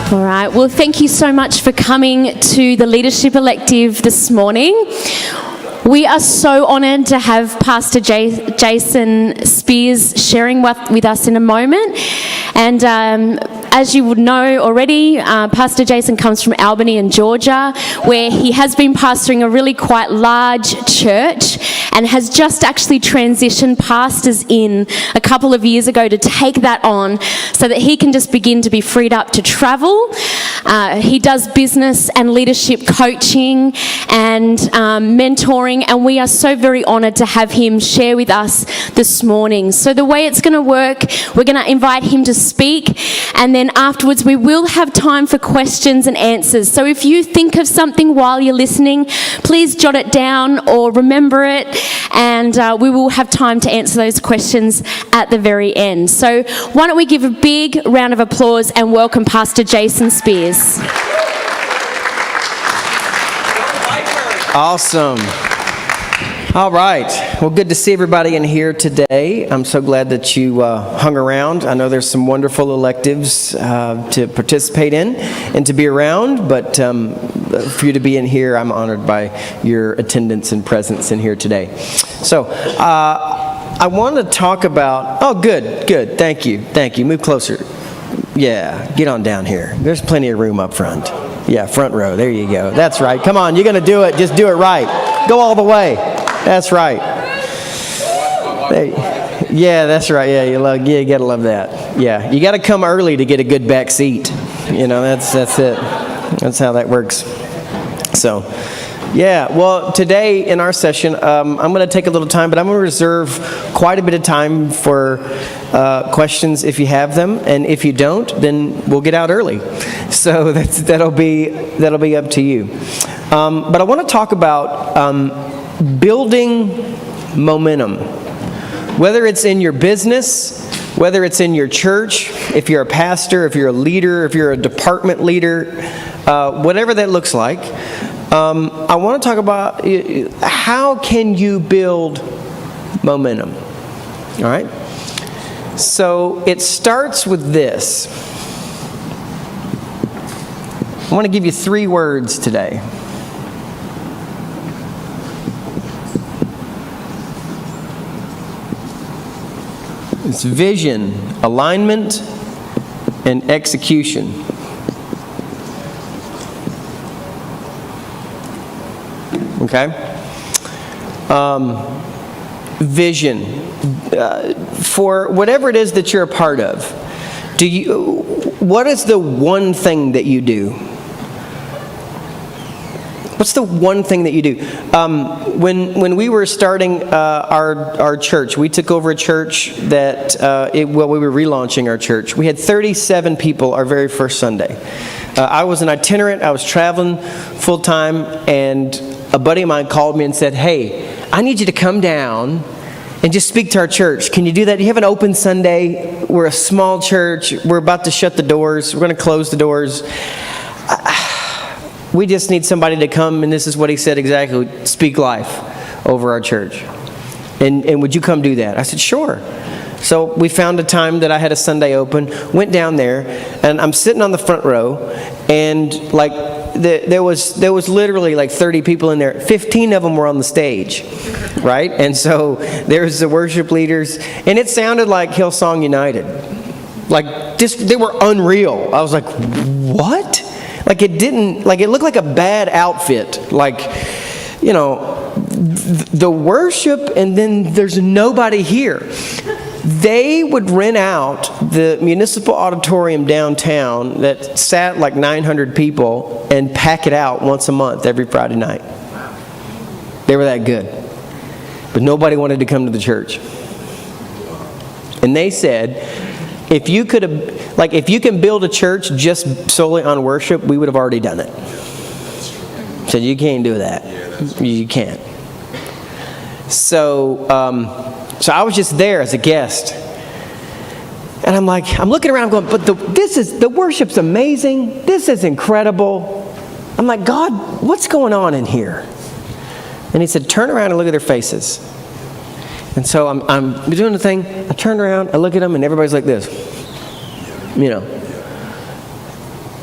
All right. Well, thank you so much for coming to the Leadership Elective this morning. We are so honoured to have Pastor Jason Spears sharing with us in a moment. And as you would know already, Pastor Jason comes from Albany in Georgia, where he has been pastoring a really quite large church and has just actually transitioned pastors in a couple of years ago to take that on so that he can just begin to be freed up to travel. He does business and leadership coaching and mentoring, and we are so very honoured to have him share with us this morning. So the way it's going to work, we're going to invite him to speak, and then afterwards we will have time for questions and answers. So if you think of something while you're listening, please jot it down or remember it, and we will have time to answer those questions at the very end. So why don't we give a big round of applause and welcome Pastor Jason Spears. Awesome. All right. Well, good to see everybody in here today. I'm so glad that you hung around. I know there's some wonderful electives to participate in and to be around, but for you to be in here, I'm honored by your attendance and presence in here today. So I want to talk about, oh, good. Thank you. Move closer. Yeah, get on down here. There's plenty of room up front. Yeah, front row. There you go. That's right. Come on, you're going to do it. Just do it right. Go all the way. That's right. Yeah, that's right. Yeah, you got to love that. Yeah, you got to come early to get a good back seat. You know, that's it. That's how that works. So, yeah, well, today in our session, I'm going to take a little time, but I'm going to reserve quite a bit of time for questions if you have them, and if you don't, then we'll get out early. So that'll be up to you. But I want to talk about building momentum, whether it's in your business, whether it's in your church, if you're a pastor, if you're a leader, if you're a department leader, whatever that looks like. I want to talk about how can you build momentum. All right? So it starts with this. I want to give you 3 words today. It's vision, alignment, and execution. Okay? Vision. For whatever it is that you're a part of, what is the one thing that you do? What's the one thing that you do? When we were starting our church, we took over a church that, we were relaunching our church. We had 37 people our very first Sunday. I was an itinerant. I was traveling full time, and a buddy of mine called me and said, "Hey, I need you to come down and just speak to our church. Can you do that? You have an open Sunday. We're a small church. We're about to shut the doors. We're going to close the doors. We just need somebody to come," and this is what he said exactly, "speak life over our church. And would you come do that?" I said, "Sure." So we found a time that I had a Sunday open, went down there, and I'm sitting on the front row, and there was literally like 30 people in there. 15 of them were on the stage, right? And so there's the worship leaders, and it sounded like Hillsong United. They were unreal. I was like, what? It looked like a bad outfit. The worship, and then there's nobody here. They would rent out the municipal auditorium downtown that sat like 900 people and pack it out once a month every Friday night. They were that good. But nobody wanted to come to the church. And they said, if you can build a church just solely on worship, we would have already done it. Said, you can't do that. You can't. So I was just there as a guest. And I'm looking around going, but the worship's amazing. This is incredible. I'm like, God, what's going on in here? And he said, turn around and look at their faces. And so I'm doing the thing. I turn around, I look at them, and everybody's like this.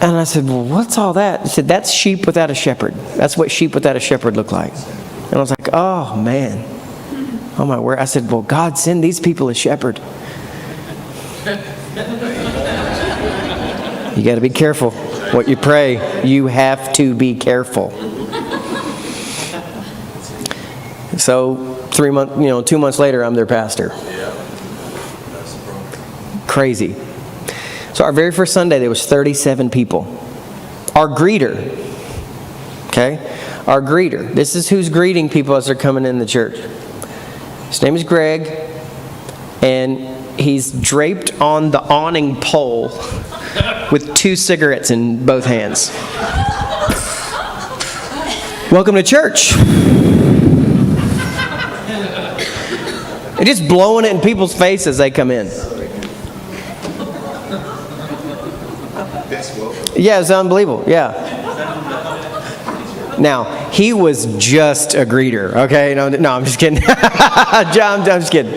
And I said, well, what's all that? He said, that's sheep without a shepherd. That's what sheep without a shepherd look like. And I was like, oh, man. Oh, my word. I said, well, God, send these people a shepherd. You got to be careful what you pray. You have to be careful. So 2 months later, I'm their pastor. Crazy. So our very first Sunday, there was 37 people. Our greeter, okay? Our greeter. This is who's greeting people as they're coming in the church. His name is Greg, and he's draped on the awning pole with 2 cigarettes in both hands. Welcome to church. And just blowing it in people's faces as they come in. Yeah, it's unbelievable. Yeah. Now, he was just a greeter, okay? No, I'm just kidding. I'm just kidding.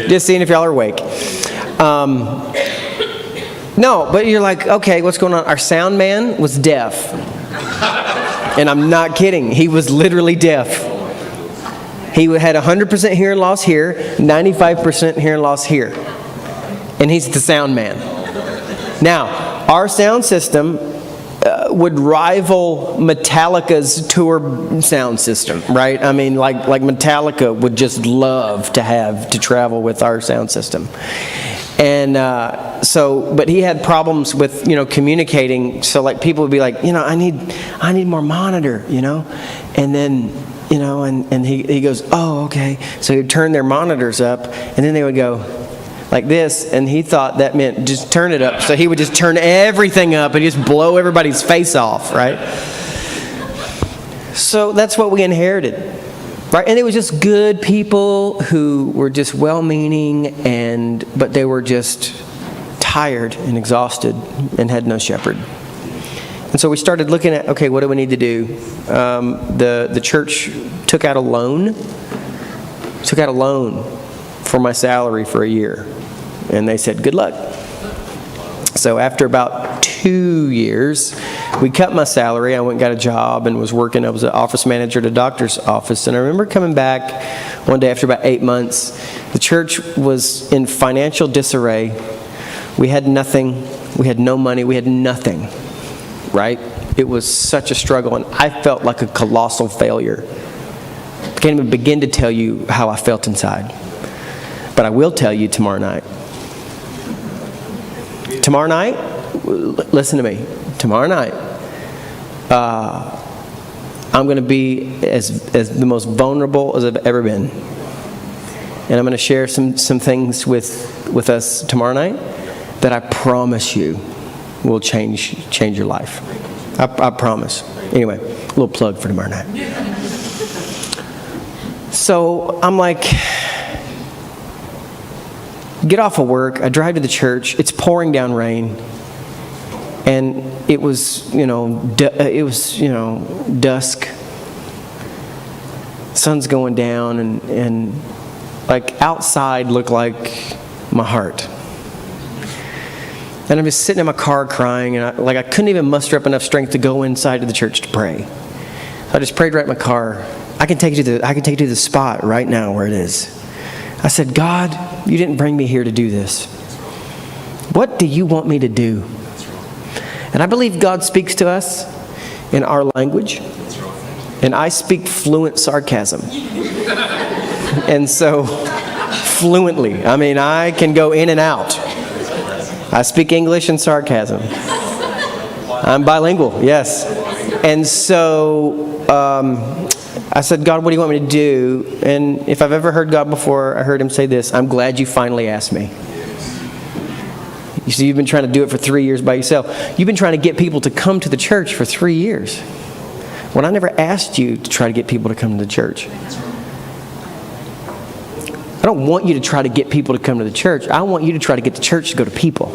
Just seeing if y'all are awake. No, but you're like, okay, what's going on? Our sound man was deaf. And I'm not kidding. He was literally deaf. He had 100% hearing loss here, 95% hearing loss here. And he's the sound man. Now, our sound system would rival Metallica's tour sound system, right? I mean, like Metallica would just love to travel with our sound system. And but he had problems with, communicating. So like people would be like, I need more monitor, and then, and he goes, oh, okay. So he'd turn their monitors up, and then they would go like this, and he thought that meant just turn it up. So he would just turn everything up and just blow everybody's face off, right? So that's what we inherited, right? And it was just good people who were just well-meaning, but they were just tired and exhausted and had no shepherd. And so we started looking at, okay, what do we need to do? The church took out a loan for my salary for a year. And they said, good luck. So after about 2 years, we cut my salary. I went and got a job and was working. I was an office manager at a doctor's office. And I remember coming back one day after about 8 months. The church was in financial disarray. We had nothing. We had no money. We had nothing, right? It was such a struggle. And I felt like a colossal failure. I can't even begin to tell you how I felt inside. But I will tell you tomorrow night. Tomorrow night, listen to me. Tomorrow night, I'm going to be as the most vulnerable as I've ever been. And I'm going to share some things with us tomorrow night that I promise you will change your life. I promise. Anyway, a little plug for tomorrow night. So I'm like, get off of work. I drive to the church. It's pouring down rain, and it was, dusk. Sun's going down, and like outside looked like my heart. And I'm just sitting in my car crying, and I couldn't even muster up enough strength to go inside to the church to pray. So I just prayed right in my car. I can take you to the spot right now where it is. I said, God, you didn't bring me here to do this. What do you want me to do? And I believe God speaks to us in our language. And I speak fluent sarcasm. And so, fluently. I mean, I can go in and out. I speak English and sarcasm. I'm bilingual, yes. And so, I said, God, what do you want me to do? And if I've ever heard God before, I heard him say this: I'm glad you finally asked me. You see, you've been trying to do it for 3 years by yourself. You've been trying to get people to come to the church for 3 years. When I never asked you to try to get people to come to the church. I don't want you to try to get people to come to the church. I want you to try to get the church to go to people.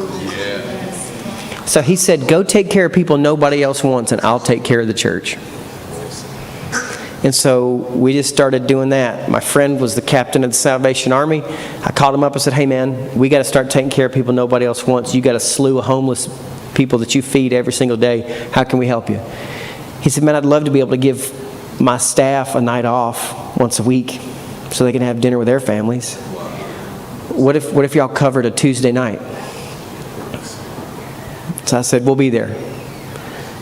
So he said, go take care of people nobody else wants, and I'll take care of the church. And so we just started doing that. My friend was the captain of the Salvation Army. I called him up and said, hey man, we got to start taking care of people nobody else wants. You got a slew of homeless people that you feed every single day. How can we help you? He said, man, I'd love to be able to give my staff a night off once a week so they can have dinner with their families. What if y'all covered a Tuesday night? So I said, we'll be there.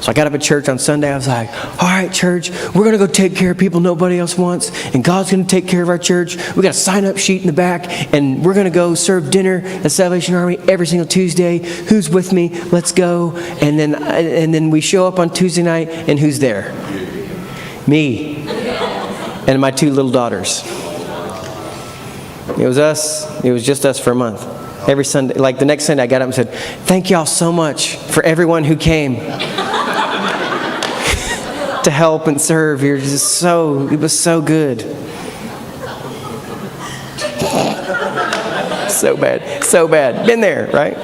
So I got up at church on Sunday. I was like, all right, church, we're going to go take care of people nobody else wants. And God's going to take care of our church. We got a sign-up sheet in the back. And we're going to go serve dinner at Salvation Army every single Tuesday. Who's with me? Let's go. And then we show up on Tuesday night. And who's there? Me. And my 2 little daughters. It was us. It was just us for a month. Every Sunday, like the next Sunday, I got up and said, thank y'all so much for everyone who came to help and serve. It was so good. So bad. Been there, right?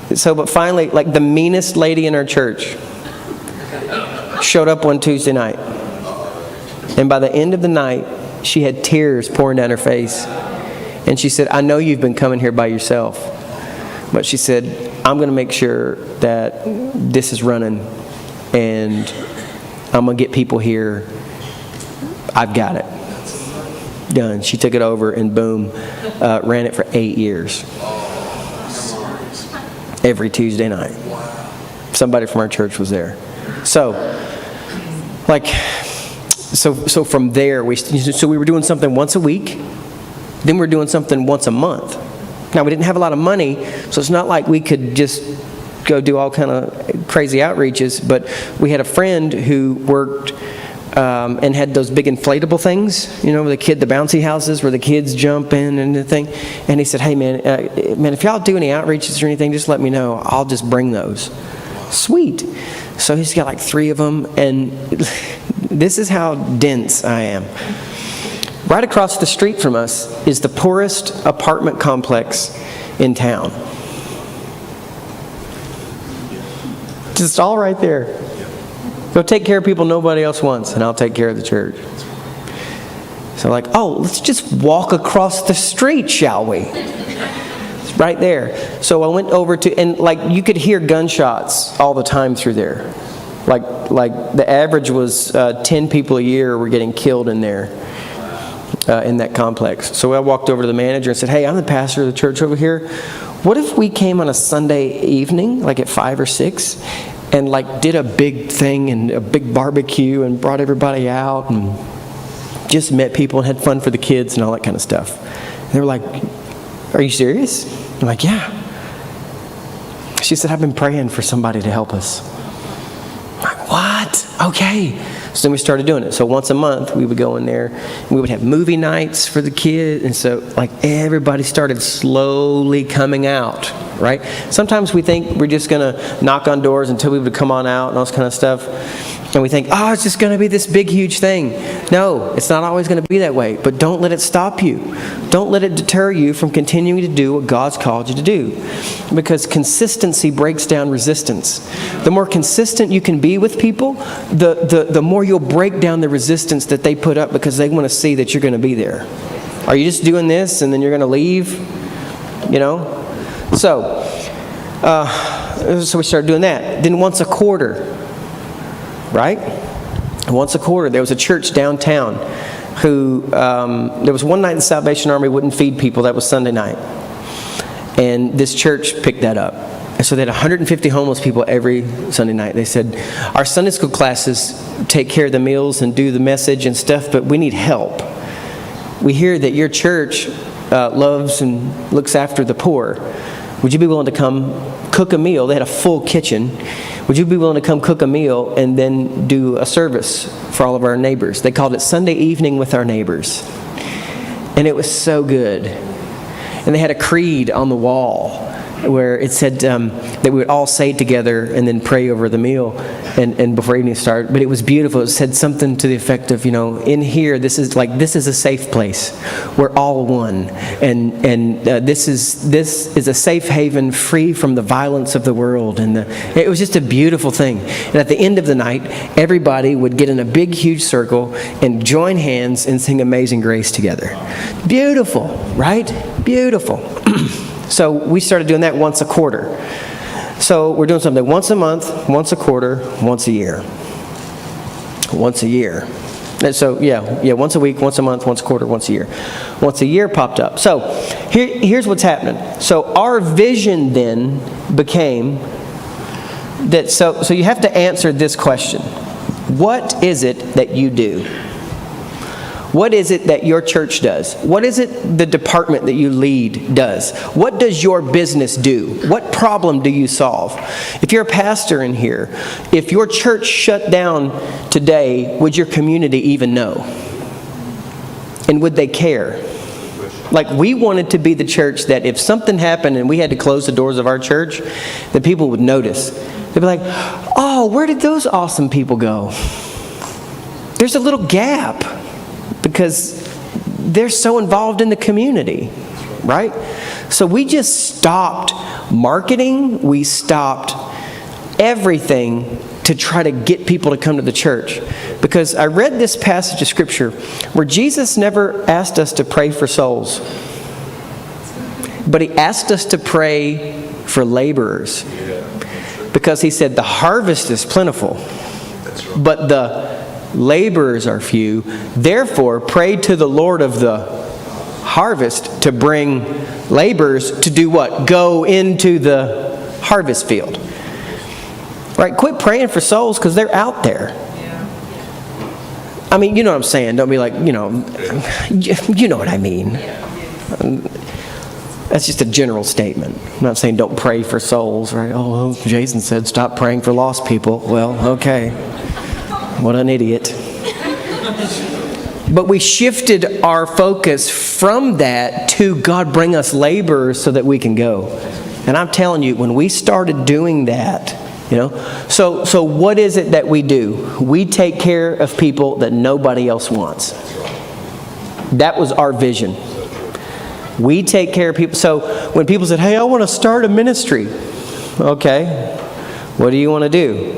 But finally, like the meanest lady in our church showed up one Tuesday night. And by the end of the night, she had tears pouring down her face. And she said, I know you've been coming here by yourself. But she said, I'm going to make sure that this is running. And I'm going to get people here. I've got it. Done. She took it over and boom, ran it for 8 years. Every Tuesday night. Somebody from our church was there. So from there, we were doing something once a week. Then we're doing something once a month. Now, we didn't have a lot of money, so it's not like we could just go do all kind of crazy outreaches, but we had a friend who worked and had those big inflatable things, you know, the bouncy houses where the kids jump in and the thing. And he said, hey, man, if y'all do any outreaches or anything, just let me know. I'll just bring those. Sweet. So he's got like 3 of them, and this is how dense I am. Right across the street from us is the poorest apartment complex in town. Just all right there. Go take care of people nobody else wants, and I'll take care of the church. So let's just walk across the street, shall we? It's right there. So I went over and you could hear gunshots all the time through there. Like the average was 10 people a year were getting killed in there. In that complex. So I walked over to the manager and said, hey, I'm the pastor of the church over here. What if we came on a Sunday evening, like at 5 or 6, and did a big thing and a big barbecue and brought everybody out and just met people and had fun for the kids and all that kind of stuff. And they were like, are you serious? I'm like, yeah. She said, I've been praying for somebody to help us. I'm like, what? Okay. So then we started doing it. So once a month, we would go in there, and we would have movie nights for the kids. And so, everybody started slowly coming out, right? Sometimes we think we're just going to knock on doors and tell people to come on out and all this kind of stuff. And we think, it's just going to be this big, huge thing. No, it's not always going to be that way. But don't let it stop you. Don't let it deter you from continuing to do what God's called you to do. Because consistency breaks down resistance. The more consistent you can be with people, the more you'll break down the resistance that they put up because they want to see that you're going to be there. Are you just doing this and then you're going to leave? You know? So we started doing that. Then once a quarter, right? Once a quarter, there was a church downtown who, there was one night the Salvation Army wouldn't feed people. That was Sunday night. And this church picked that up. And so they had 150 homeless people every Sunday night. They said, our Sunday school classes take care of the meals and do the message and stuff, but we need help. We hear that your church loves and looks after the poor. Would you be willing to come cook a meal? They had a full kitchen. Would you be willing to come cook a meal and then do a service for all of our neighbors? They called it Sunday Evening with Our Neighbors. And it was so good. And they had a creed on the wall where it said that we would all say together and then pray over the meal and before evening started. But it was beautiful. It said something to the effect of, in here, this is a safe place. We're all one. And this is a safe haven free from the violence of the world. And it was just a beautiful thing. And at the end of the night, everybody would get in a big, huge circle and join hands and sing Amazing Grace together. Beautiful, right? Beautiful. So we started doing that once a quarter. So we're doing something once a month, once a quarter, once a year. Once a year. And so, once a week, once a month, once a quarter, once a year. Once a year popped up. So here's what's happening. So our vision then became that, so you have to answer this question. What is it that you do? What is it that your church does? What is it the department that you lead does? What does your business do? What problem do you solve? If you're a pastor in here, if your church shut down today, would your community even know? And would they care? Like, we wanted to be the church that if something happened and we had to close the doors of our church, that people would notice. They'd be like, oh, where did those awesome people go? There's a little gap. Because they're so involved in the community, right? So we just stopped marketing. We stopped everything to try to get people to come to the church. Because I read this passage of Scripture where Jesus never asked us to pray for souls. But He asked us to pray for laborers. Because He said the harvest is plentiful, but the laborers are few. Therefore, pray to the Lord of the harvest to bring laborers to do what? Go into the harvest field. Right? Quit praying for souls because they're out there. I mean, you know what I'm saying. Don't be like, you know what I mean. That's just a general statement. I'm not saying don't pray for souls, right? Oh, well, Jason said stop praying for lost people. Well, okay. What an idiot. But we shifted our focus from that to God bring us laborers so that we can go. And I'm telling you, when we started doing that, so what is it that we do? We take care of people that nobody else wants. That was our vision. We take care of people. So when people said, hey, I want to start a ministry. Okay, what do you want to do?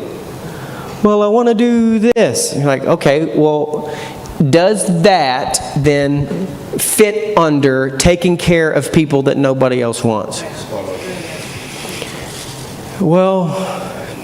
Well, I want to do this. You're like, okay, well, does that then fit under taking care of people that nobody else wants? Well,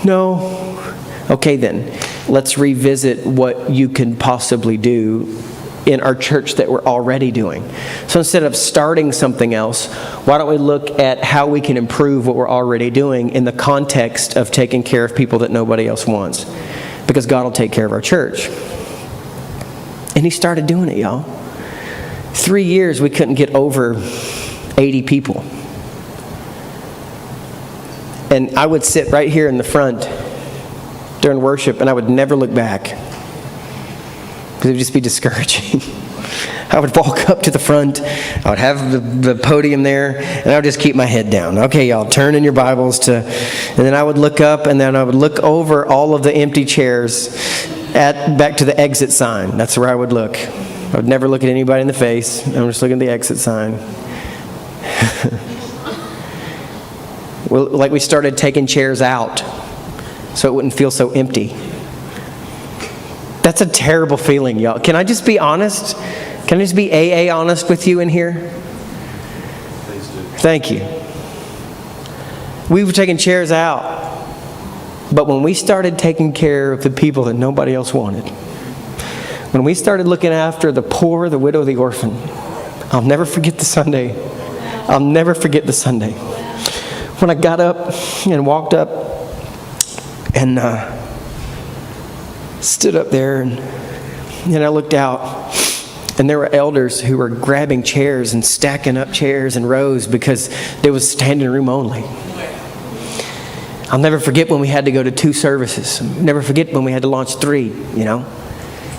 no. Okay, then, let's revisit what you can possibly do in our church that we're already doing. So instead of starting something else, why don't we look at how we can improve what we're already doing in the context of taking care of people that nobody else wants? Because God will take care of our church. And He started doing it, y'all. 3 years we couldn't get over 80 people. And I would sit right here in the front during worship and I would never look back. Because it would just be discouraging. I would walk up to the front, I would have the podium there, and I would just keep my head down. Okay, y'all, turn in your Bibles to... And then I would look up, and then I would look over all of the empty chairs back to the exit sign. That's where I would look. I would never look at anybody in the face. I'm just looking at the exit sign. Well, like we started taking chairs out so it wouldn't feel so empty. That's a terrible feeling, y'all. Can I just be honest? Can I just be AA honest with you in here? Please do. Thank you. We were taking chairs out. But when we started taking care of the people that nobody else wanted, when we started looking after the poor, the widow, the orphan, I'll never forget the Sunday. I'll never forget the Sunday. When I got up and walked up and stood up there and I looked out and there were elders who were grabbing chairs and stacking up chairs in rows because there was standing room only. I'll never forget when we had to go to 2 services. Never forget when we had to launch 3,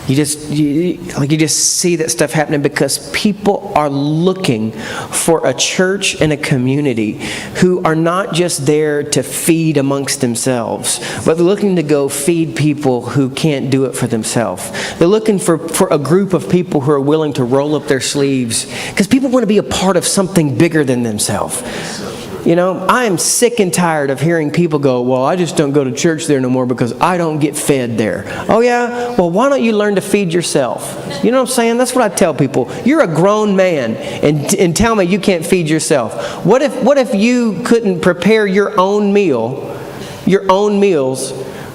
You just see that stuff happening because people are looking for a church and a community who are not just there to feed amongst themselves, but they're looking to go feed people who can't do it for themselves. They're looking for a group of people who are willing to roll up their sleeves because people want to be a part of something bigger than themselves. You know, I am sick and tired of hearing people go, well, I just don't go to church there no more because I don't get fed there. Oh, yeah? Well, why don't you learn to feed yourself? You know what I'm saying? That's what I tell people. You're a grown man, and tell me you can't feed yourself. What if you couldn't prepare your own meals,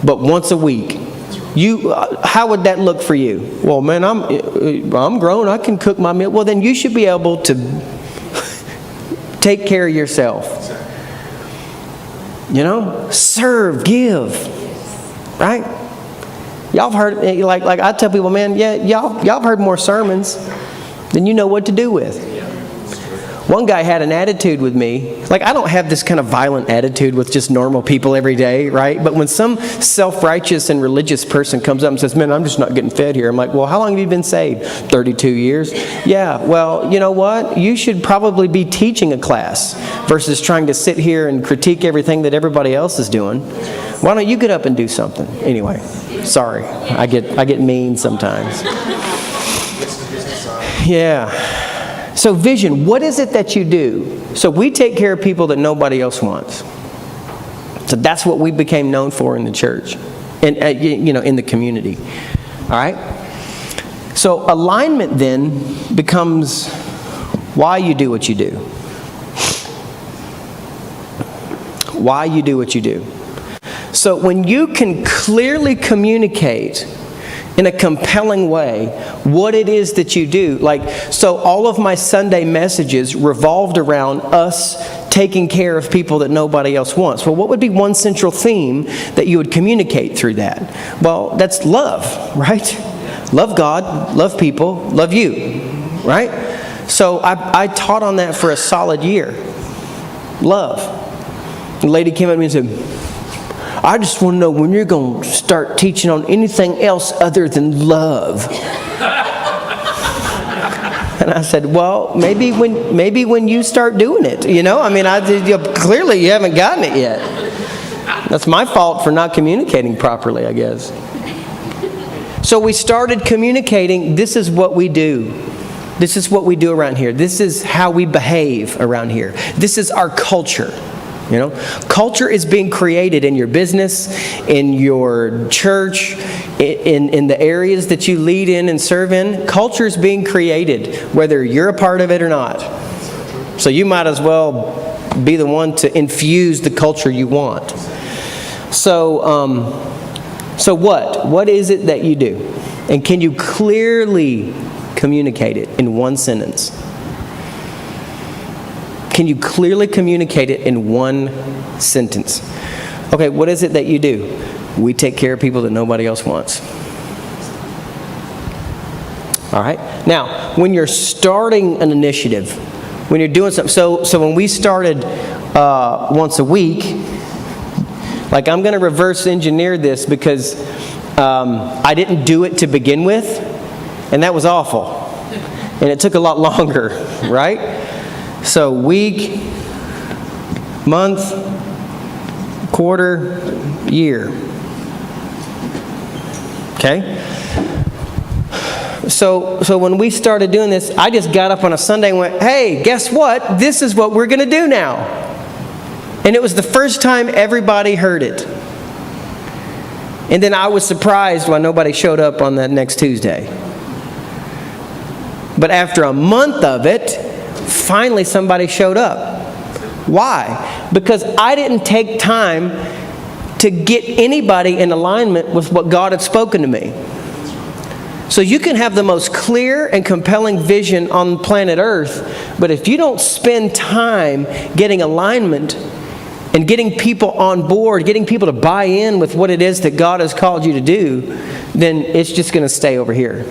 but once a week? How would that look for you? Well, man, I'm grown. I can cook my meal. Well, then you should be able to take care of yourself. You know, serve, give, right? Y'all have heard, like I tell people, man, yeah, y'all have heard more sermons than you know what to do with. One guy had an attitude with me. Like, I don't have this kind of violent attitude with just normal people every day, right? But when some self-righteous and religious person comes up and says, man, I'm just not getting fed here. I'm like, well, how long have you been saved? 32 years. Yeah, well, you know what? You should probably be teaching a class versus trying to sit here and critique everything that everybody else is doing. Why don't you get up and do something? Anyway, sorry. I get mean sometimes. Yeah. So vision, what is it that you do? So we take care of people that nobody else wants. So that's what we became known for in the church, and in the community. All right. So alignment then becomes why you do what you do. Why you do what you do. So when you can clearly communicate in a compelling way what it is that you do. So all of my Sunday messages revolved around us taking care of people that nobody else wants. Well, what would be one central theme that you would communicate through that? Well, that's love, right? Love God, love people, love you, right? So I taught on that for a solid year. Love. The lady came up to me and said, I just want to know when you're going to start teaching on anything else other than love. And I said, well, maybe when you start doing it, you know? I mean, clearly you haven't gotten it yet. That's my fault for not communicating properly, I guess. So we started communicating, this is what we do. This is what we do around here. This is how we behave around here. This is our culture. You know, culture is being created in your business, in your church, in the areas that you lead in and serve in. Culture is being created, whether you're a part of it or not. So you might as well be the one to infuse the culture you want. So what? What is it that you do? And can you clearly communicate it in one sentence? Can you clearly communicate it in one sentence? Okay, what is it that you do? We take care of people that nobody else wants. All right? Now, when you're starting an initiative, when you're doing something, so when we started once a week, like I'm going to reverse engineer this because I didn't do it to begin with, and that was awful. And it took a lot longer, right? So week, month, quarter, year. Okay? So when we started doing this, I just got up on a Sunday and went, hey, guess what? This is what we're going to do now. And it was the first time everybody heard it. And then I was surprised when nobody showed up on that next Tuesday. But after a month of it, finally somebody showed up. Why? Because I didn't take time to get anybody in alignment with what God had spoken to me. So you can have the most clear and compelling vision on planet Earth, but if you don't spend time getting alignment and getting people on board, getting people to buy in with what it is that God has called you to do, then it's just going to stay over here.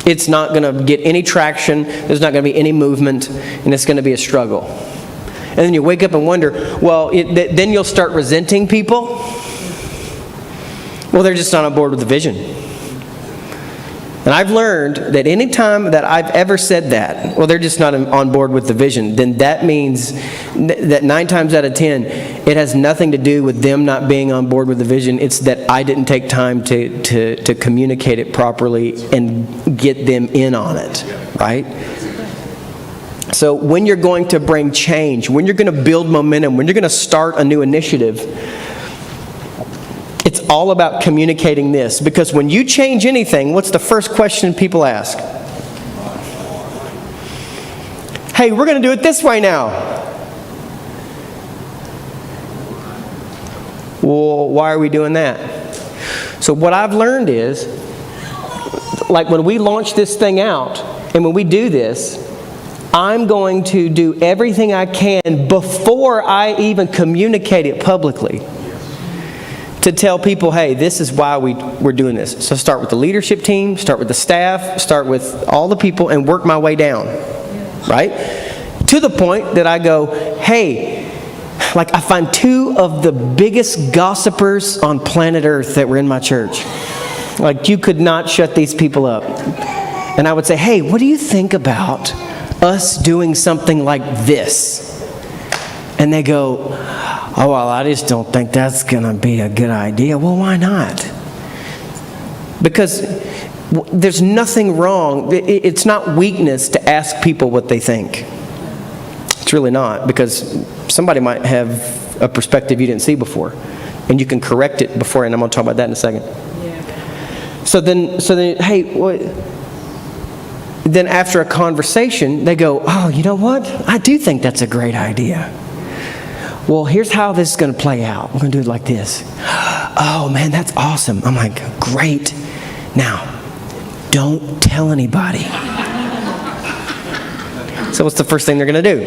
It's not going to get any traction, there's not going to be any movement, and it's going to be a struggle. And then you wake up and wonder, well, then you'll start resenting people. Well, they're just not on board with the vision. And I've learned that any time that I've ever said that, well, they're just not on board with the vision, then that means that 9 times out of 10, it has nothing to do with them not being on board with the vision. It's that I didn't take time to communicate it properly and get them in on it, right? So when you're going to bring change, when you're going to build momentum, when you're going to start a new initiative, it's all about communicating this. Because when you change anything, what's the first question people ask? Hey, we're going to do it this way now. Well, why are we doing that? So what I've learned is, like when we launch this thing out, and when we do this, I'm going to do everything I can before I even communicate it publicly to tell people, hey, this is why we're doing this. So start with the leadership team, start with the staff, start with all the people, and work my way down. Right? To the point that I go, hey, like I find two of the biggest gossipers on planet Earth that were in my church. Like you could not shut these people up. And I would say, hey, what do you think about us doing something like this? And they go, oh, well, I just don't think that's going to be a good idea. Well, why not? Because there's nothing wrong. It's not weakness to ask people what they think. It's really not, because somebody might have a perspective you didn't see before, and you can correct it before. And I'm going to talk about that in a second. Yeah. So then, hey, what? Then after a conversation, they go, oh, you know what? I do think that's a great idea. Well, here's how this is going to play out. We're going to do it like this. Oh, man, that's awesome. I'm like, great. Now, don't tell anybody. So what's the first thing they're going to do?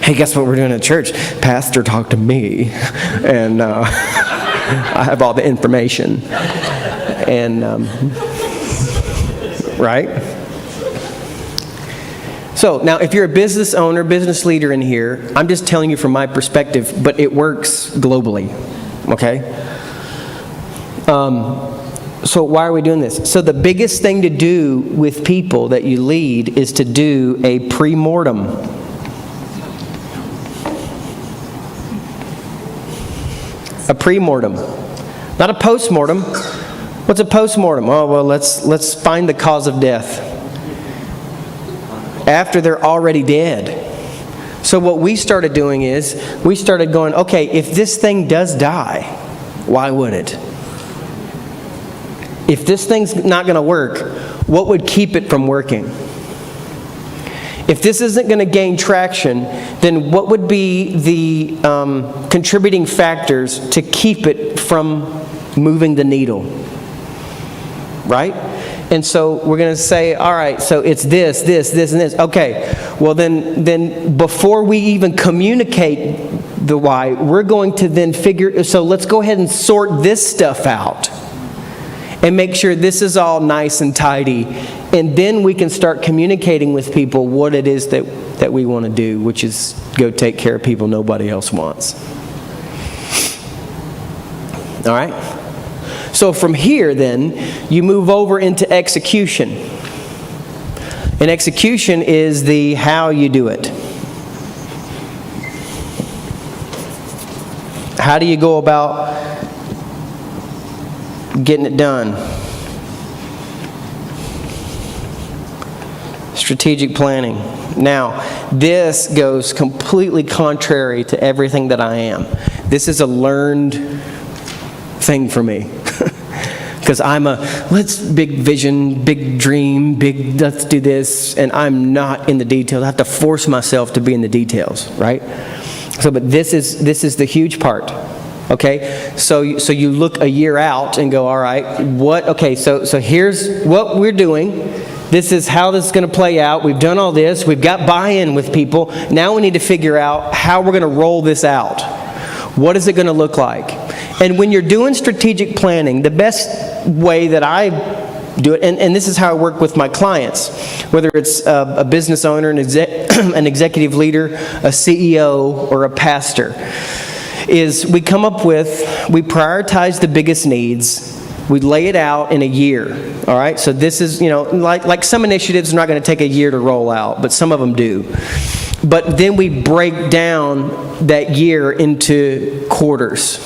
Hey, guess what we're doing at church? Pastor talked to me, and I have all the information. And, right? So now if you're a business owner, business leader in here, I'm just telling you from my perspective, but it works globally, okay? So why are we doing this? So the biggest thing to do with people that you lead is to do a pre-mortem. A pre-mortem. Not a post-mortem. What's a post-mortem? Oh, well, let's find the cause of death. After they're already dead. So what we started doing is, we started going, okay, if this thing does die, why would it? If this thing's not going to work, what would keep it from working? If this isn't going to gain traction, then what would be the contributing factors to keep it from moving the needle? Right? And so we're going to say, all right, so it's this, and this. Okay, well then before we even communicate the why, we're going to then so let's go ahead and sort this stuff out and make sure this is all nice and tidy. And then we can start communicating with people what it is that we want to do, which is go take care of people nobody else wants. All right? So from here, then, you move over into execution. And execution is the how you do it. How do you go about getting it done? Strategic planning. Now, this goes completely contrary to everything that I am. This is a learned thing for me. Because I'm let's big vision, big dream, let's do this, and I'm not in the details. I have to force myself to be in the details, right? So, but this is the huge part, okay? So you look a year out and go, all right, so here's what we're doing. This is how this is going to play out. We've done all this. We've got buy-in with people. Now we need to figure out how we're going to roll this out. What is it going to look like? And when you're doing strategic planning, the best way that I do it, and this is how I work with my clients, whether it's a business owner, an executive leader, a CEO, or a pastor, is we prioritize the biggest needs. We lay it out in a year, all right? So this is, like some initiatives are not going to take a year to roll out, but some of them do. But then we break down that year into quarters,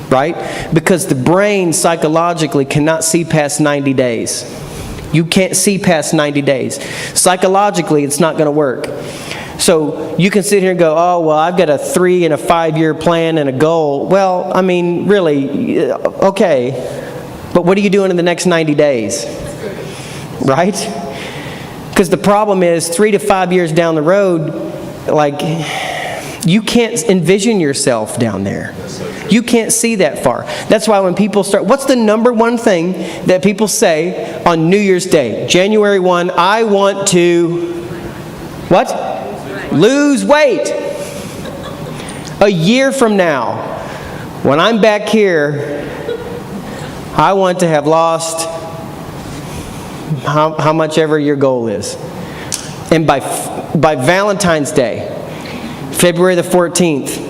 right? Because the brain psychologically cannot see past 90 days. You can't see past 90 days. Psychologically, it's not going to work. So you can sit here and go, oh, well, I've got a 3 and a 5 year plan and a goal. Well, I mean, really, okay. But what are you doing in the next 90 days? Right? Because the problem is 3 to 5 years down the road, like, you can't envision yourself down there. You can't see that far. That's why when people start, what's the number one thing that people say on New Year's Day? January 1, I want to, what? Lose weight. A year from now, when I'm back here, I want to have lost how much ever your goal is. And by Valentine's Day, February the 14th,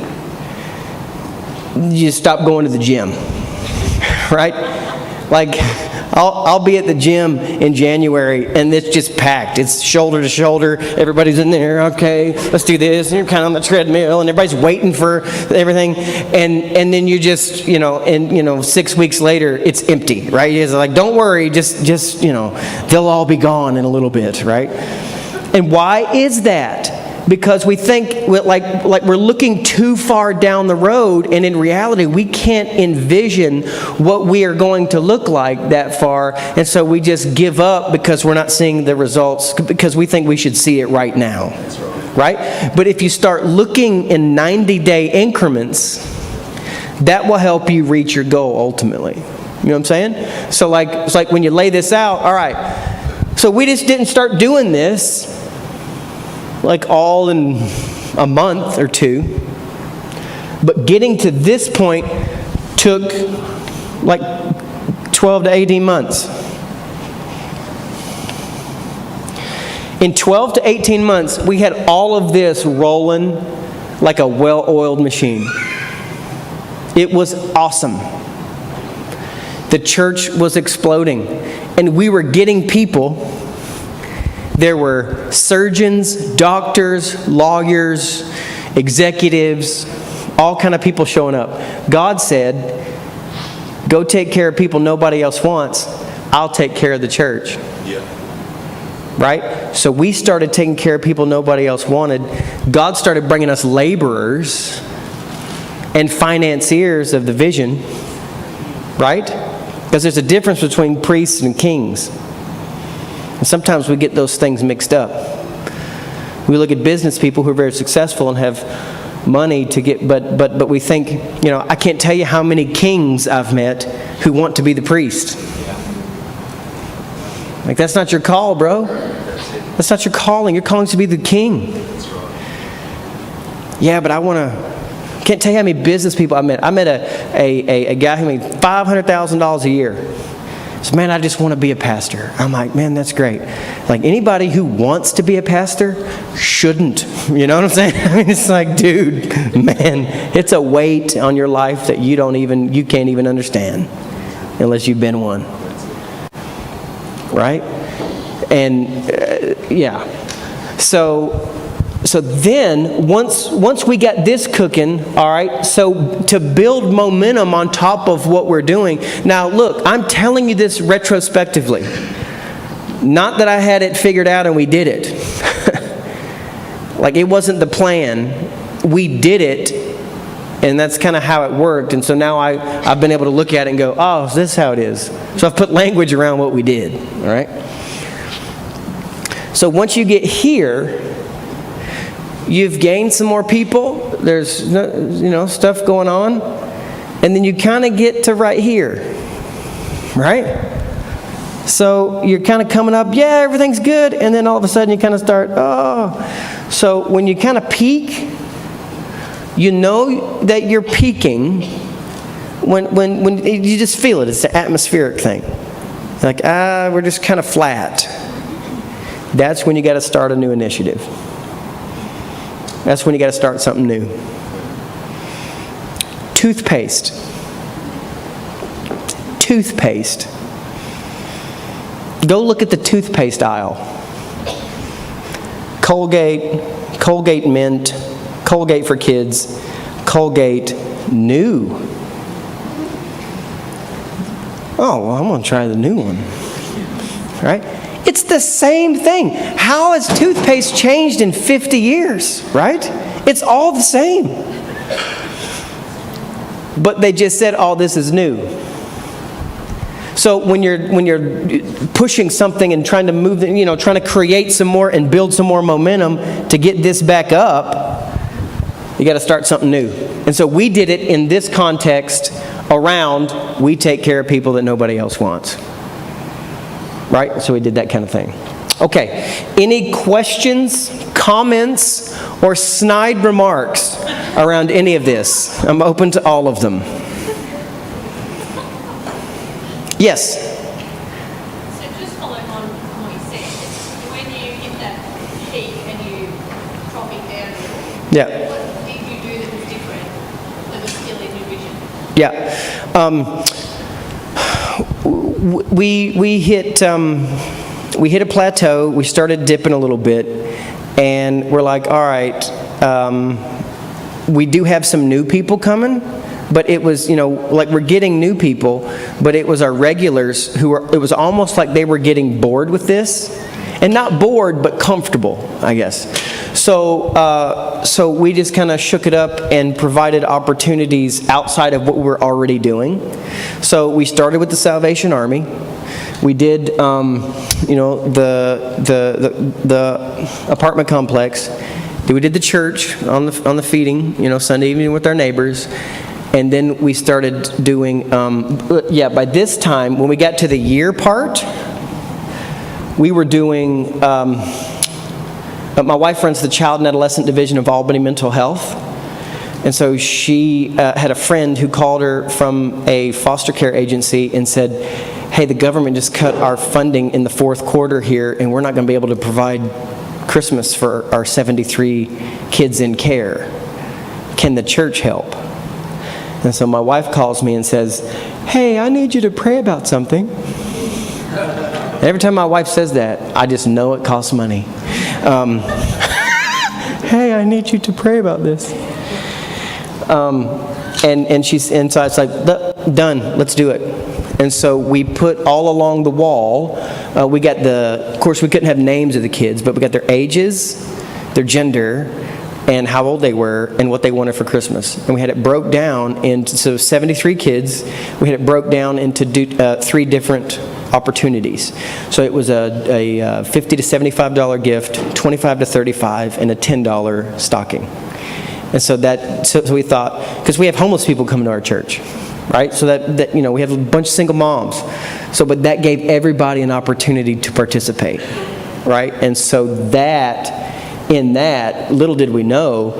you stop going to the gym, right? Like, I'll be at the gym in January, and it's just packed. It's shoulder to shoulder. Everybody's in there. Okay, let's do this. And you're kind of on the treadmill, and everybody's waiting for everything. And then you just, 6 weeks later, it's empty, right? It's like, don't worry, just they'll all be gone in a little bit, right? And why is that? Because we think like we're looking too far down the road, and in reality, we can't envision what we are going to look like that far, and so we just give up because we're not seeing the results, because we think we should see it right now. Right? But if you start looking in 90-day increments, that will help you reach your goal ultimately. You know what I'm saying? So it's like when you lay this out, all right, so we just didn't start doing this like all in a month or two. But getting to this point took like 12 to 18 months. In 12 to 18 months, we had all of this rolling like a well-oiled machine. It was awesome. The church was exploding, and we were getting people. There were surgeons, doctors, lawyers, executives, all kind of people showing up. God said, go take care of people nobody else wants. I'll take care of the church. Yeah. Right? So we started taking care of people nobody else wanted. God started bringing us laborers and financiers of the vision. Right? Because there's a difference between priests and kings. And sometimes we get those things mixed up. We look at business people who are very successful and have money to get, but we think, I can't tell you how many kings I've met who want to be the priest. Like, that's not your call, bro. That's not your calling. Your calling is to be the king. Yeah, but can't tell you how many business people I met. I met a guy who made $500,000 a year. So, man, I just want to be a pastor. I'm like, man, that's great. Like, anybody who wants to be a pastor shouldn't. You know what I'm saying? I mean, it's like, dude, man, it's a weight on your life that you can't even understand unless you've been one. Right? And, yeah. So then, once we got this cooking, all right, so to build momentum on top of what we're doing. Now, look, I'm telling you this retrospectively. Not that I had it figured out and we did it. Like, it wasn't the plan. We did it, and that's kind of how it worked. And so now I've been able to look at it and go, oh, this is how it is. So I've put language around what we did, all right? So once you get here, you've gained some more people. There's, stuff going on. And then you kind of get to right here. Right? So you're kind of coming up, yeah, everything's good. And then all of a sudden you kind of start, oh. So when you kind of peak, you know that you're peaking when you just feel it. It's an atmospheric thing. Like, we're just kind of flat. That's when you got to start a new initiative. That's when you got to start something new. Toothpaste. Go look at the toothpaste aisle. Colgate Mint, Colgate for kids, Colgate New. Oh, well, I'm going to try the new one. right? It's the same thing. How has toothpaste changed in 50 years, right? It's all the same. But they just said, "Oh, this is new." So when you're pushing something and trying to move, trying to create some more and build some more momentum to get this back up, you got to start something new. And so we did it in this context around we take care of people that nobody else wants. Right? So we did that kind of thing. Okay. Any questions, comments, or snide remarks around any of this? I'm open to all of them. Yes? So just following on from what you said, when you hit that peak and you dropping down, Yeah. what did you do that was different, that was still in your vision? Yeah. We hit a plateau. We started dipping a little bit, and we're like, all right, we do have some new people coming, but it was, like we're getting new people, but it was our regulars it was almost like they were getting bored with this, and not bored, but comfortable, I guess. So we just kind of shook it up and provided opportunities outside of what we were already doing. So we started with the Salvation Army. We did, the apartment complex. We did the church on the feeding, Sunday evening with our neighbors. And then we started doing, by this time, when we got to the year part, we were doing, my wife runs the Child and Adolescent Division of Albany Mental Health. And so she had a friend who called her from a foster care agency and said, "Hey, the government just cut our funding in the fourth quarter here, and we're not going to be able to provide Christmas for our 73 kids in care. Can the church help?" And so my wife calls me and says, "Hey, I need you to pray about something." Every time my wife says that, I just know it costs money. "Hey, I need you to pray about this." And so it's like, done, let's do it. And so we put all along the wall, we got of course we couldn't have names of the kids, but we got their ages, their gender, and how old they were, and what they wanted for Christmas. And we had it broke down into, so 73 kids, we had it broke down into 3 different opportunities. So it was a $50 to $75 gift, $25 to $35, and a $10 stocking. And so we thought, because we have homeless people coming to our church, right? So that we have a bunch of single moms. So, but that gave everybody an opportunity to participate, right? And so in that, little did we know,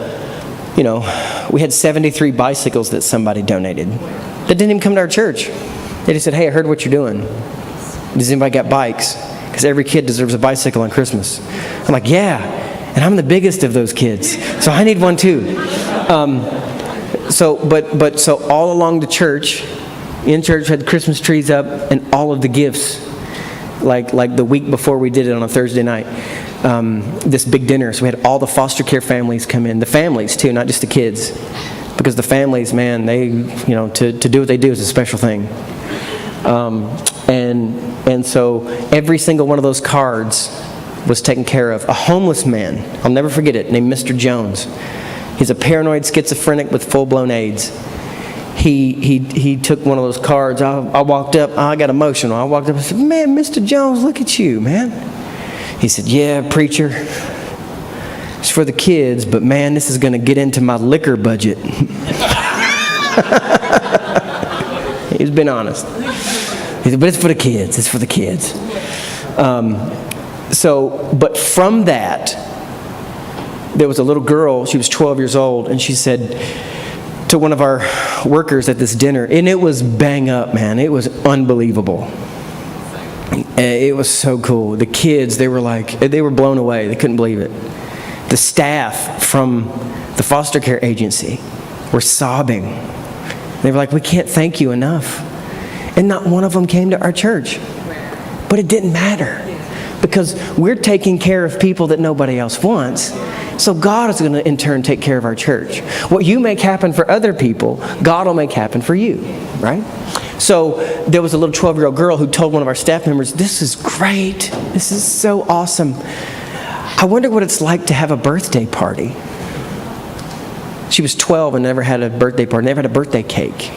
we had 73 bicycles that somebody donated that didn't even come to our church. They just said, "Hey, I heard what you're doing. Does anybody got bikes? Because every kid deserves a bicycle on Christmas." I'm like, "Yeah, and I'm the biggest of those kids, so I need one too." So all along the church, in church, had Christmas trees up, and all of the gifts, like the week before we did it on a Thursday night, this big dinner. So we had all the foster care families come in, the families too, not just the kids, because the families, man, they, to do what they do is a special thing. And so every single one of those cards was taken care of. A homeless man, I'll never forget it, named Mr. Jones. He's a paranoid schizophrenic with full-blown AIDS. He took one of those cards. I walked up. I got emotional. I walked up and said, "Man, Mr. Jones, look at you, man." He said, "Yeah, preacher, it's for the kids, but man, this is going to get into my liquor budget." He's been honest. He said, "But it's for the kids. It's for the kids." But from that, there was a little girl. She was 12 years old, and she said to one of our workers at this dinner, and it was bang up, man. It was unbelievable. It was so cool. The kids, they were blown away. They couldn't believe it. The staff from the foster care agency were sobbing. They were like, "We can't thank you enough." And not one of them came to our church. But it didn't matter. because we're taking care of people that nobody else wants. So God is going to, in turn, take care of our church. What you make happen for other people, God will make happen for you, right? So there was a little 12-year-old girl who told one of our staff members, "This is great. This is so awesome. I wonder what it's like to have a birthday party." She was 12 and never had a birthday party, never had a birthday cake.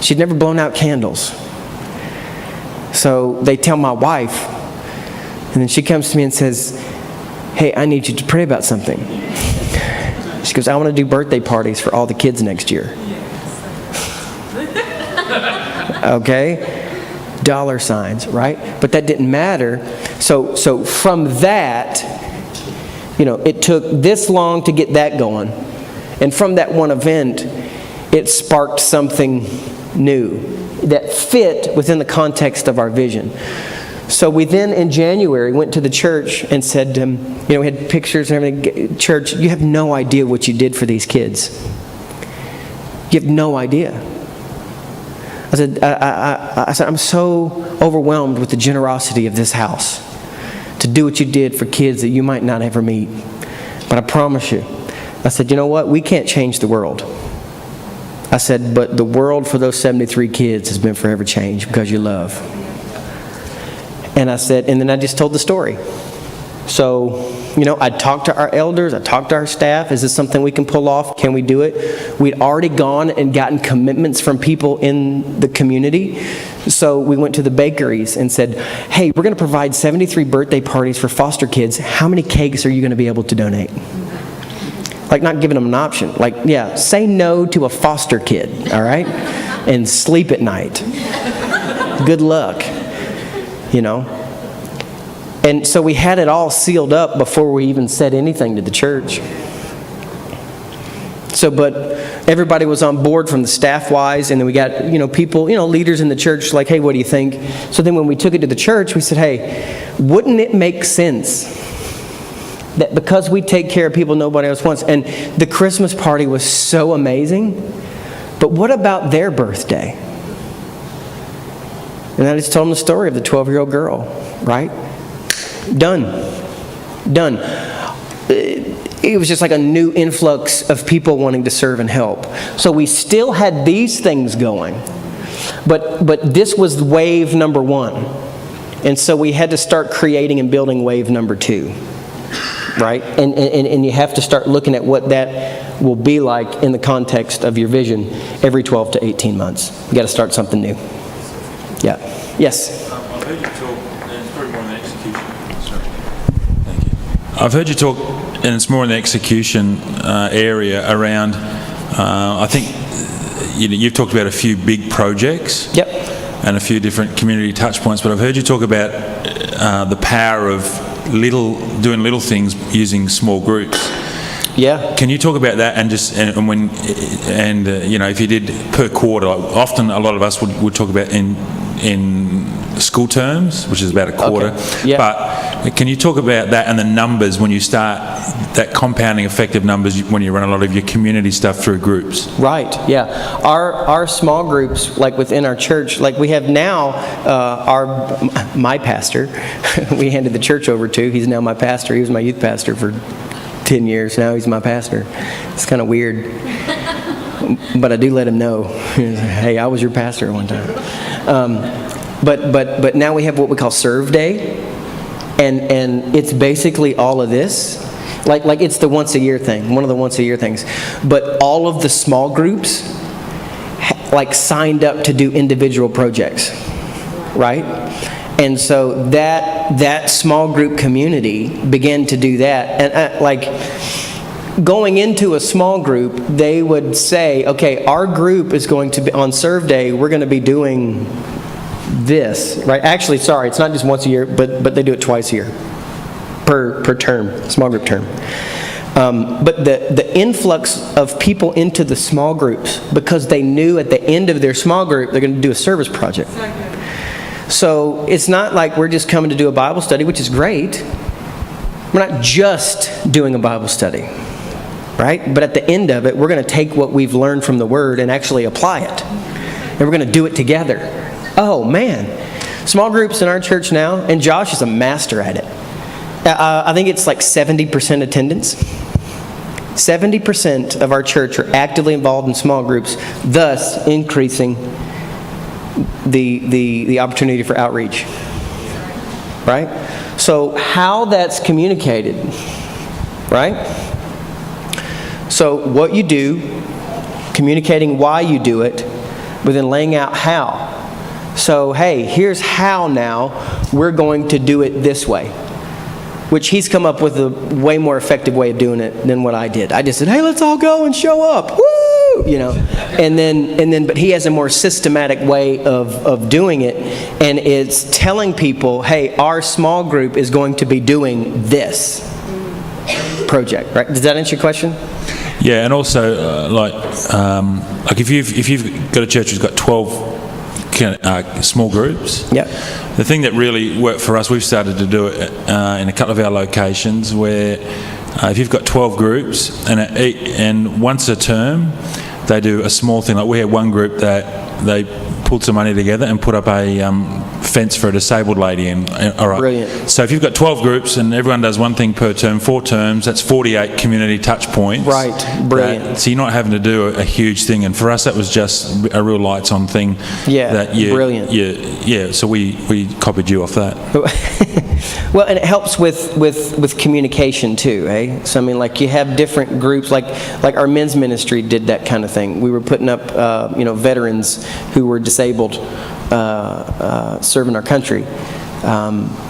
She'd never blown out candles. So they tell my wife, and then she comes to me and says, "Hey, I need you to pray about something." She goes, "I want to do birthday parties for all the kids next year." Okay? Dollar signs, right? But that didn't matter. So from that, it took this long to get that going. And from that one event, it sparked something new that fit within the context of our vision. So we then, in January, went to the church and said, we had pictures and everything. "Church, you have no idea what you did for these kids. You have no idea." I said, "I'm so overwhelmed with the generosity of this house to do what you did for kids that you might not ever meet. But I promise you," I said, "you know what? We can't change the world." I said, "But the world for those 73 kids has been forever changed because you love." And I said, and then I just told the story. So, I talked to our elders, I talked to our staff. Is this something we can pull off? Can we do it? We'd already gone and gotten commitments from people in the community. So we went to the bakeries and said, "Hey, we're going to provide 73 birthday parties for foster kids. How many cakes are you going to be able to donate?" Like, not giving them an option. Like, yeah, say no to a foster kid, all right? And sleep at night. Good luck. And so we had it all sealed up before we even said anything to the church. So, but everybody was on board from the staff-wise, and then we got, people, leaders in the church like, "Hey, what do you think?" So then when we took it to the church, we said, "Hey, wouldn't it make sense that because we take care of people nobody else wants," and the Christmas party was so amazing, but what about their birthday? And I just told them the story of the 12-year-old girl, right? Done. It was just like a new influx of people wanting to serve and help. So we still had these things going, but this was wave number one. And so we had to start creating and building wave number two, right? And you have to start looking at what that will be like in the context of your vision every 12 to 18 months. You got to start something new. Yeah. Yes? I've heard you talk, and it's probably more in the execution. Sorry. Thank you. I've heard you talk, and it's more in the execution area around, I think you've talked about a few big projects. Yep. And a few different community touch points, but I've heard you talk about the power of doing little things using small groups. Yeah. Can you talk about that if you did per quarter? Often a lot of us would talk about in school terms, which is about a quarter. Okay. Yeah. But can you talk about that and the numbers when you start that compounding effect of numbers when you run a lot of your community stuff through groups? Right. Yeah. Our small groups, like within our church, like we have now, my pastor, we handed the church over to. He's now my pastor. He was my youth pastor for 10 years. Now he's my pastor. It's kind of weird. But I do let him know, "Hey, I was your pastor at one time." But now we have what we call Serve Day, and it's basically all of this. Like it's the once a year thing, one of the once a year things. But all of the small groups signed up to do individual projects, right? And so that small group community began to do that. And going into a small group, they would say, "Okay, our group is going to be on Serve Day. We're going to be doing this," right? Actually, sorry, it's not just once a year, but they do it twice a year per term, small group term. But the influx of people into the small groups, because they knew at the end of their small group they're going to do a service project. So it's not like we're just coming to do a Bible study, which is great. We're not just doing a Bible study, right? But at the end of it, we're going to take what we've learned from the Word and actually apply it. And we're going to do it together. Oh, man. Small groups in our church now, and Josh is a master at it. I think it's like 70% attendance. 70% of our church are actively involved in small groups, thus increasing the opportunity for outreach. Right? So how that's communicated, right? So what you do, communicating why you do it, but then laying out how. So, hey, here's how now we're going to do it this way. Which he's come up with a way more effective way of doing it than what I did. I just said, hey, let's all go and show up. Woo! You know. And then but he has a more systematic way of doing it, and it's telling people, hey, our small group is going to be doing this project, right? Does that answer your question? Yeah, and also like if you've got a church who's got 12 small groups. Yeah. The thing that really worked for us, we've started to do it in a couple of our locations where if you've got 12 groups and once a term they do a small thing. Like we had one group that they pulled some money together and put up a fence for a disabled lady. And all right. Brilliant. So if you've got 12 groups and everyone does one thing per term, 4 terms, that's 48 community touch points. Right. Brilliant. So you're not having to do a huge thing. And for us, that was just a real lights on thing. Yeah. Brilliant. Yeah. So we copied you off that. Well, and it helps with communication too, eh? So I mean, like you have different groups, like our men's ministry did that kind of thing. We were putting up, veterans who were disabled, serving our country.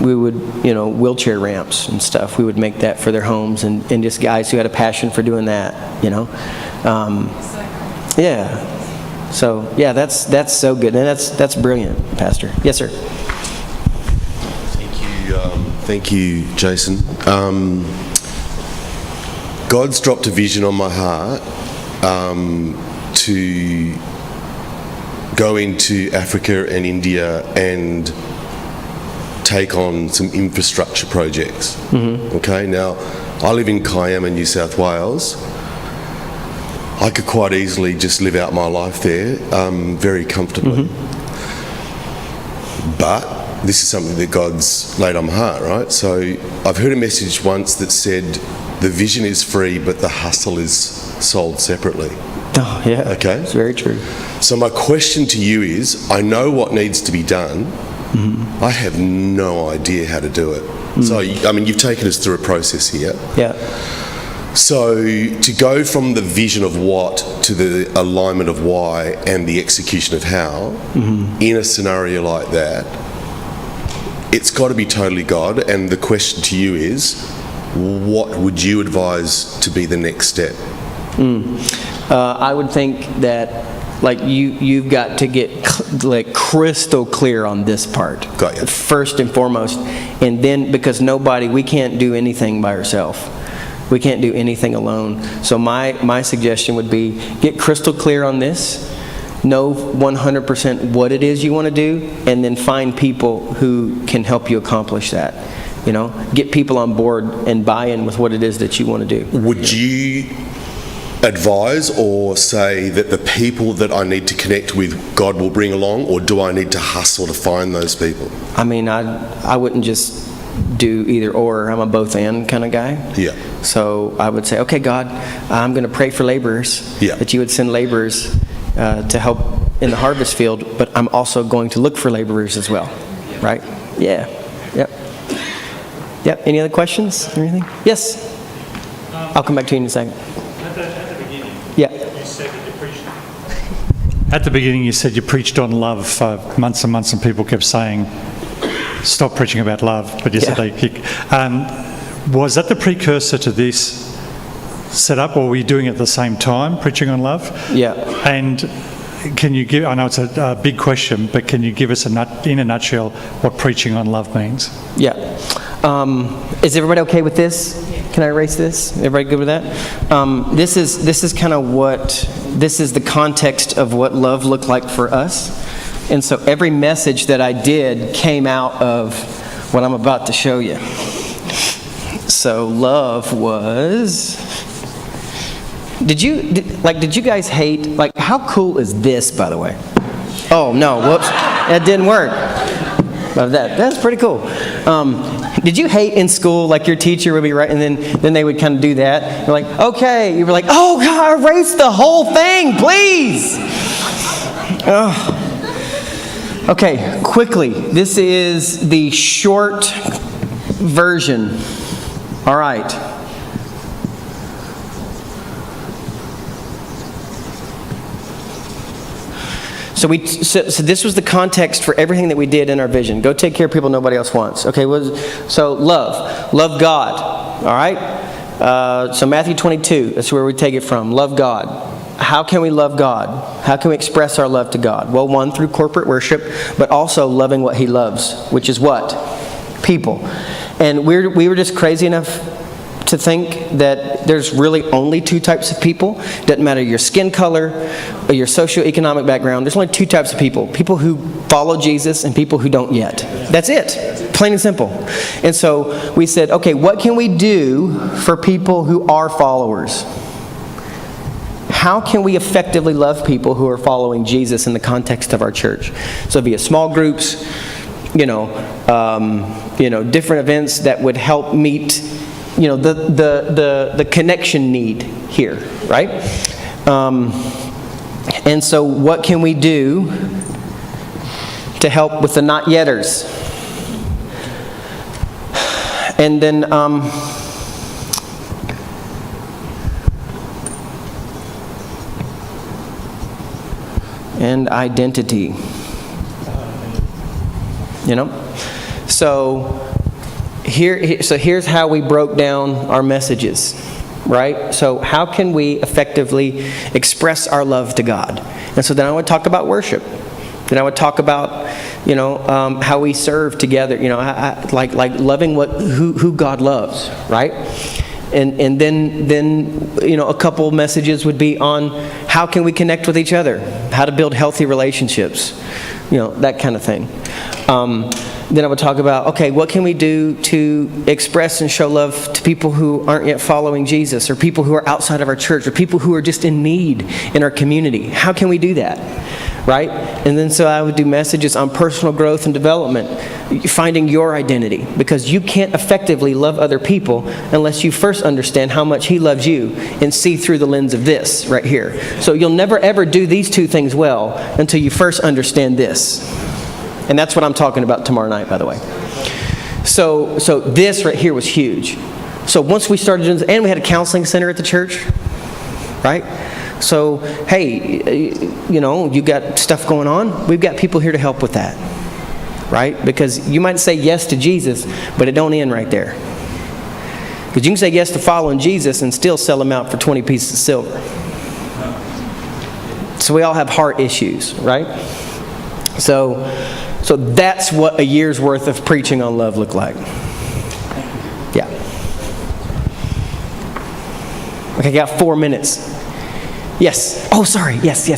We would, wheelchair ramps and stuff. We would make that for their homes, and just guys who had a passion for doing that, Yeah. So yeah, that's so good, and that's brilliant, Pastor. Yes, sir. Thank you, Jason. God's dropped a vision on my heart to go into Africa and India and take on some infrastructure projects. Mm-hmm. Okay, now I live in Kiama, New South Wales. I could quite easily just live out my life there very comfortably. Mm-hmm. But this is something that God's laid on my heart, right? So I've heard a message once that said, the vision is free, but the hustle is sold separately. Oh, yeah. Okay. It's very true. So my question to you is, I know what needs to be done. Mm-hmm. I have no idea how to do it. Mm-hmm. So, I mean, you've taken us through a process here. Yeah. So to go from the vision of what to the alignment of why and the execution of how, mm-hmm. in a scenario like that, it's got to be totally God. And the question to you is, what would you advise to be the next step? I would think that, like, you've got to get crystal clear on this part. Got you. First and foremost, and then because we can't do anything by ourselves. We can't do anything alone. So my suggestion would be get crystal clear on this. Know 100% what it is you want to do, and then find people who can help you accomplish that. Get people on board and buy in with what it is that you want to do. Would you advise or say that the people that I need to connect with, God will bring along, or do I need to hustle to find those people? I mean, I wouldn't just do either or. I'm a both and kind of guy. Yeah. So I would say, okay, God, I'm going to pray for laborers. Yeah. That you would send laborers to help in the harvest field, but I'm also going to look for laborers as well. Right? Yeah. Yep. Yep. Any other questions or anything? Yes. I'll come back to you in a second. At the beginning, yeah. You said that you preached. At the beginning, you said you preached on love for months and months, and people kept saying, "Stop preaching about love." But you said they kick. Was that the precursor to this setup, or were you doing it at the same time, preaching on love? Yeah. And can you give? I know it's a big question, but can you give us in a nutshell what preaching on love means? Yeah. Is everybody okay with this? Can I erase this? Everybody good with that? This is kind of this is the context of what love looked like for us. And so every message that I did came out of what I'm about to show you. So love was... Did you guys hate... how cool is this, by the way? Oh, no. Whoops. That didn't work. of that. That's pretty cool. Did you hate in school, like your teacher would be right, and then they would kind of do that? You're like, okay. You were like, oh, God, erase the whole thing, please. Oh. Okay, quickly. This is the short version. All right. So this was the context for everything that we did in our vision. Go take care of people nobody else wants. Okay, so love God. All right. So Matthew 22. That's where we take it from. Love God. How can we love God? How can we express our love to God? Well, one, through corporate worship, but also loving what He loves, which is what? People. And we were just crazy enough to think that there's really only two types of people. Doesn't matter your skin color or your socioeconomic background. There's only two types of people. People who follow Jesus and people who don't yet. That's it. Plain and simple. And so we said, okay, what can we do for people who are followers? How can we effectively love people who are following Jesus in the context of our church? So via small groups, different events that would help meet the connection need here, right? And so what can we do to help with the not yetters? And then and identity. So here's how we broke down our messages, right? So how can we effectively express our love to God? And so then I would talk about worship. Then I would talk about, how we serve together. Like loving who God loves, right? And then a couple messages would be on how can we connect with each other, how to build healthy relationships, that kind of thing. Then I would talk about, okay, what can we do to express and show love to people who aren't yet following Jesus, or people who are outside of our church, or people who are just in need in our community? How can we do that, right? And then so I would do messages on personal growth and development, finding your identity, because you can't effectively love other people unless you first understand how much He loves you and see through the lens of this right here. So you'll never ever do these two things well until you first understand this. And that's what I'm talking about tomorrow night, by the way. So this right here was huge. So once we started doing this, and we had a counseling center at the church, right? So, hey, you got stuff going on. We've got people here to help with that, right? Because you might say yes to Jesus, but it don't end right there. Because you can say yes to following Jesus and still sell Him out for 20 pieces of silver. So we all have heart issues, right? So that's what a year's worth of preaching on love looked like. Yeah. Okay, I got 4 minutes. Yes. Oh, sorry. Yes.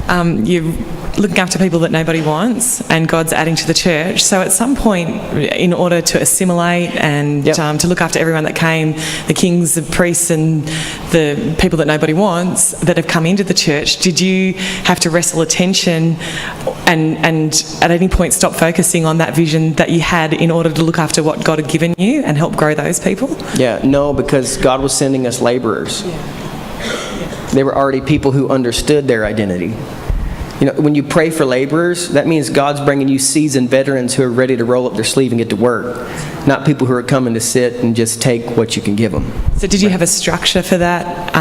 Obviously, you're looking after people that nobody wants, and God's adding to the church. So at some point, in order to assimilate and to look after everyone that came, the kings, the priests, and the people that nobody wants that have come into the church, did you have to wrestle attention and at any point stop focusing on that vision that you had in order to look after what God had given you and help grow those people? Yeah, no, because God was sending us laborers. They were already people who understood their identity. When you pray for laborers, that means God's bringing you seasoned veterans who are ready to roll up their sleeve and get to work, not people who are coming to sit and just take what you can give them. So did you have a structure for that?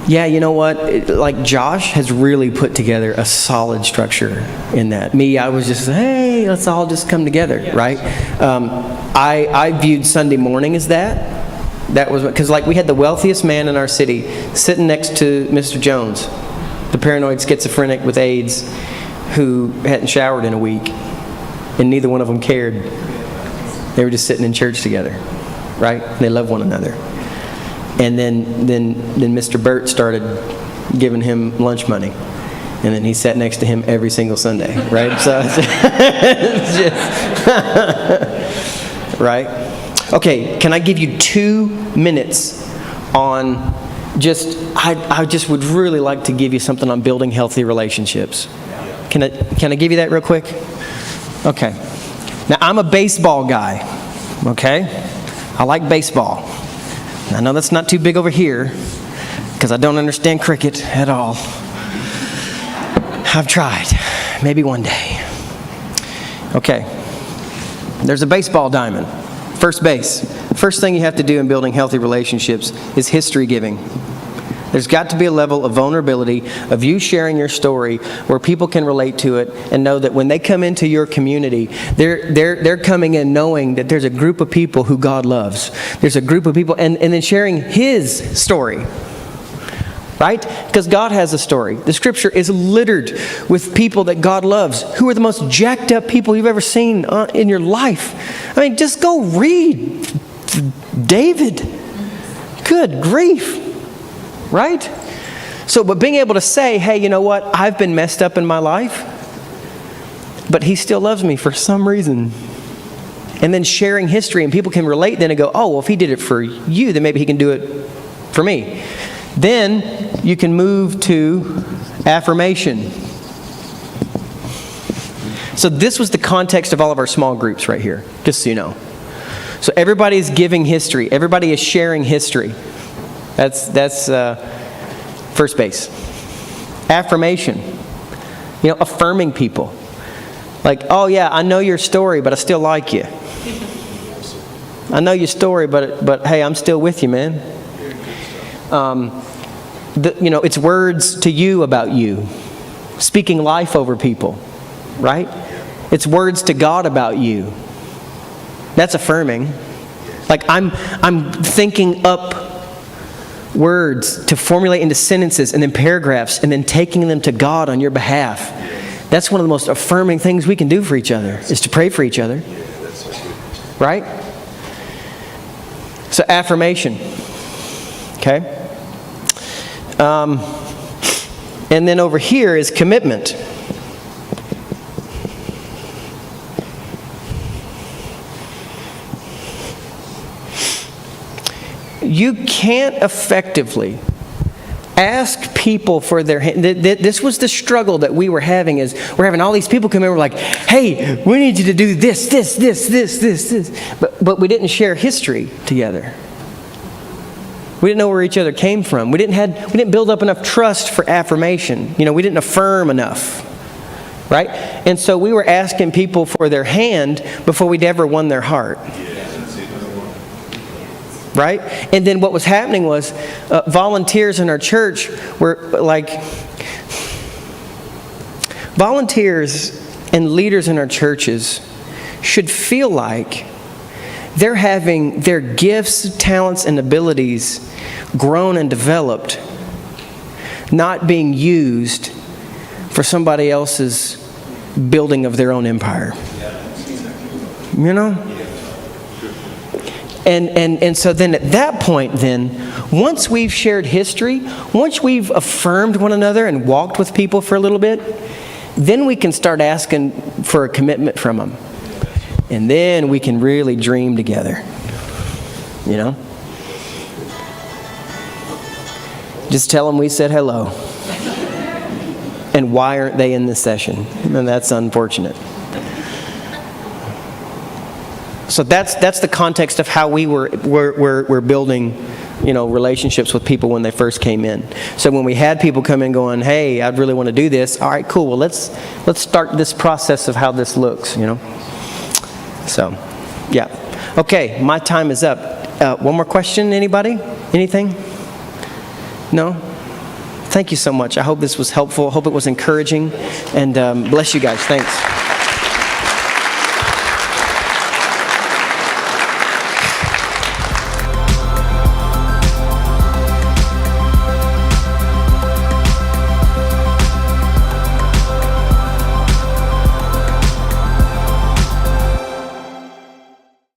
Yeah, you know what? Like Josh has really put together a solid structure in that. Me, I was just, hey, let's all just come together, right? I viewed Sunday morning as that. That was because we had the wealthiest man in our city sitting next to Mr. Jones, the paranoid schizophrenic with AIDS, who hadn't showered in a week, and neither one of them cared. They were just sitting in church together, right? And they loved one another. And then Mr. Burt started giving him lunch money, and then he sat next to him every single Sunday, right? So, it's just right? Okay, can I give you 2 minutes on I just would really like to give you something on building healthy relationships. Can I give you that real quick? Okay. Now, I'm a baseball guy, okay? I like baseball. I know that's not too big over here because I don't understand cricket at all. I've tried. Maybe one day. Okay. There's a baseball diamond. First base. First thing you have to do in building healthy relationships is history giving. There's got to be a level of vulnerability of you sharing your story where people can relate to it and know that when they come into your community, they're coming in knowing that there's a group of people who God loves. There's a group of people, and then sharing His story. Right? Because God has a story. The Scripture is littered with people that God loves, who are the most jacked up people you've ever seen in your life. I mean, just go read David. Good grief. Right? So, but being able to say, hey, you know what? I've been messed up in my life, but He still loves me for some reason. And then sharing history, and people can relate then and go, oh, well, if He did it for you, then maybe He can do it for me. Then you can move to affirmation. So this was the context of all of our small groups right here, just so you know. So everybody is giving history. Everybody is sharing history. That's first base. Affirmation. You know, affirming people. Like, oh yeah, I know your story, but I still like you. I know your story, but hey, I'm still with you, man. It's words to you about you. Speaking life over people, right? It's words to God about you. That's affirming. Like I'm thinking up words to formulate into sentences and then paragraphs and then taking them to God on your behalf. That's one of the most affirming things we can do for each other, is to pray for each other. Right? So affirmation. Okay? And then over here is commitment. You can't effectively ask people for their hand. This was the struggle that we were having, is we're having all these people come in, we're like, hey, we need you to do this. But we didn't share history together. We didn't know where each other came from. We didn't build up enough trust for affirmation. We didn't affirm enough. Right? And so we were asking people for their hand before we'd ever won their heart. Right? And then what was happening was volunteers in our church were like, volunteers and leaders in our churches should feel like they're having their gifts, talents, and abilities grown and developed, not being used for somebody else's building of their own empire. You know? And so then at that point then, once we've shared history, once we've affirmed one another and walked with people for a little bit, then we can start asking for a commitment from them. And then we can really dream together. You know? Just tell them we said hello. And why aren't they in this session? And that's unfortunate. So that's the context of how we were building, relationships with people when they first came in. So when we had people come in going, hey, I'd really want to do this. All right, cool. Well, let's start this process of how this looks, So, yeah. Okay, my time is up. One more question, anybody? Anything? No? Thank you so much. I hope this was helpful. I hope it was encouraging. And bless you guys. Thanks.